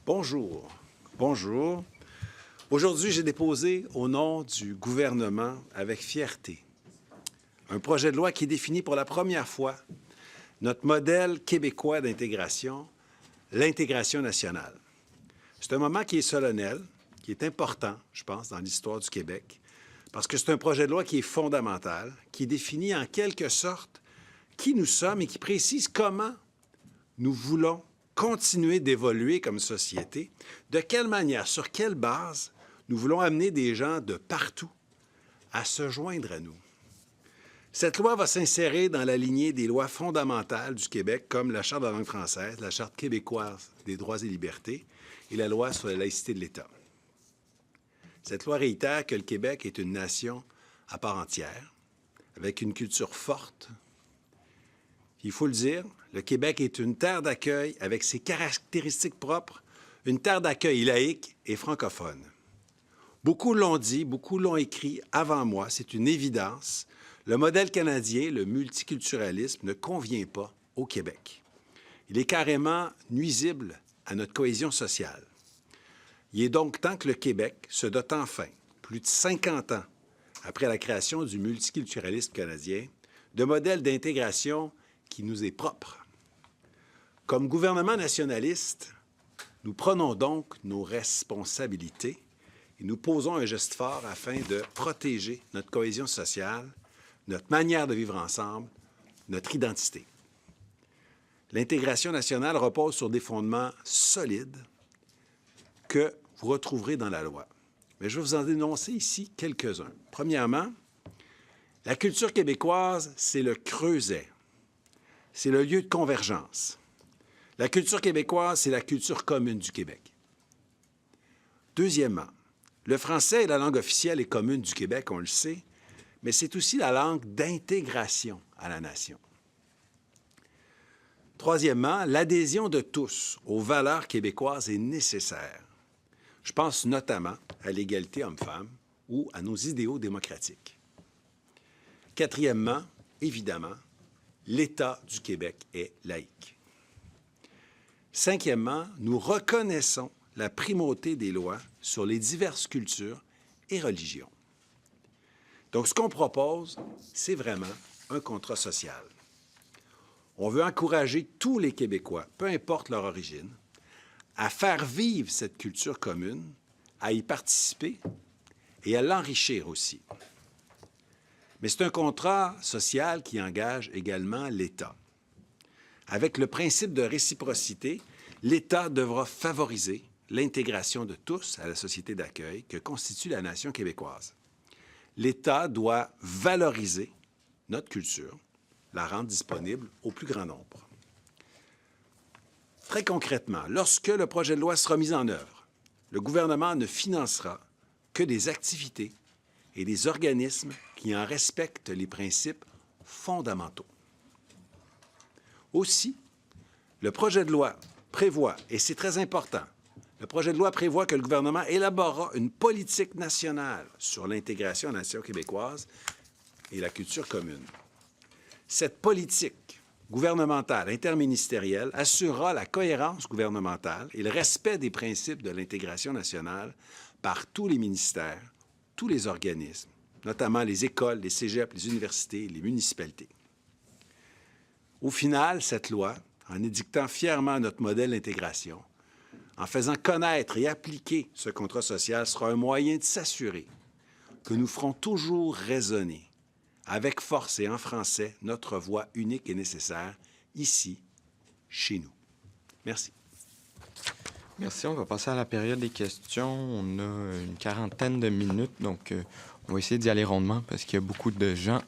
Bonjour. Bonjour. Aujourd'hui, j'ai déposé au nom du gouvernement avec fierté un projet de loi qui définit pour la première fois notre modèle québécois d'intégration, l'intégration nationale. C'est un moment qui est solennel, qui est important, je pense, dans l'histoire du Québec, parce que c'est un projet de loi qui est fondamental, qui définit en quelque sorte qui nous sommes et qui précise comment nous voulons continuer d'évoluer comme société, de quelle manière, sur quelle base nous voulons amener des gens de partout à se joindre à nous. Cette loi va s'insérer dans la lignée des lois fondamentales du Québec, comme la Charte de la langue française, la Charte québécoise des droits et libertés et la loi sur la laïcité de l'État. Cette loi réitère que le Québec est une nation à part entière, avec une culture forte. Il faut le dire, le Québec est une terre d'accueil avec ses caractéristiques propres, une terre d'accueil laïque et francophone. Beaucoup l'ont dit, beaucoup l'ont écrit avant moi, c'est une évidence. Le modèle canadien, le multiculturalisme, ne convient pas au Québec. Il est carrément nuisible à notre cohésion sociale. Il est donc temps que le Québec se dote enfin, plus de 50 ans après la création du multiculturalisme canadien, de modèles d'intégration qui nous est propre. Comme gouvernement nationaliste, nous prenons donc nos responsabilités et nous posons un geste fort afin de protéger notre cohésion sociale, notre manière de vivre ensemble, notre identité. L'intégration nationale repose sur des fondements solides que vous retrouverez dans la loi. Mais je vais vous en dénoncer ici quelques-uns. Premièrement, la culture québécoise, c'est le creuset. C'est le lieu de convergence. La culture québécoise, c'est la culture commune du Québec. Deuxièmement, le français est la langue officielle et commune du Québec, on le sait, mais c'est aussi la langue d'intégration à la nation. Troisièmement, l'adhésion de tous aux valeurs québécoises est nécessaire. Je pense notamment à l'égalité homme-femme ou à nos idéaux démocratiques. Quatrièmement, évidemment, l'État du Québec est laïque. Cinquièmement, nous reconnaissons la primauté des lois sur les diverses cultures et religions. Donc, ce qu'on propose, c'est vraiment un contrat social. On veut encourager tous les Québécois, peu importe leur origine, à faire vivre cette culture commune, à y participer et à l'enrichir aussi. Mais c'est un contrat social qui engage également l'État. Avec le principe de réciprocité, l'État devra favoriser l'intégration de tous à la société d'accueil que constitue la nation québécoise. L'État doit valoriser notre culture, la rendre disponible au plus grand nombre. Très concrètement, lorsque le projet de loi sera mis en œuvre, le gouvernement ne financera que des activités et des organismes qui en respectent les principes fondamentaux. Aussi, le projet de loi prévoit, et c'est très important, le projet de loi prévoit que le gouvernement élaborera une politique nationale sur l'intégration à la nation québécoise et la culture commune. Cette politique gouvernementale interministérielle assurera la cohérence gouvernementale et le respect des principes de l'intégration nationale par tous les ministères, tous les organismes, notamment les écoles, les cégeps, les universités, les municipalités. Au final, cette loi, en édictant fièrement notre modèle d'intégration, en faisant connaître et appliquer ce contrat social, sera un moyen de s'assurer que nous ferons toujours résonner, avec force et en français, notre voix unique et nécessaire, ici, chez nous. Merci. Merci. On va passer à la période des questions. On a une quarantaine de minutes, donc on va essayer d'y aller rondement parce qu'il y a beaucoup de gens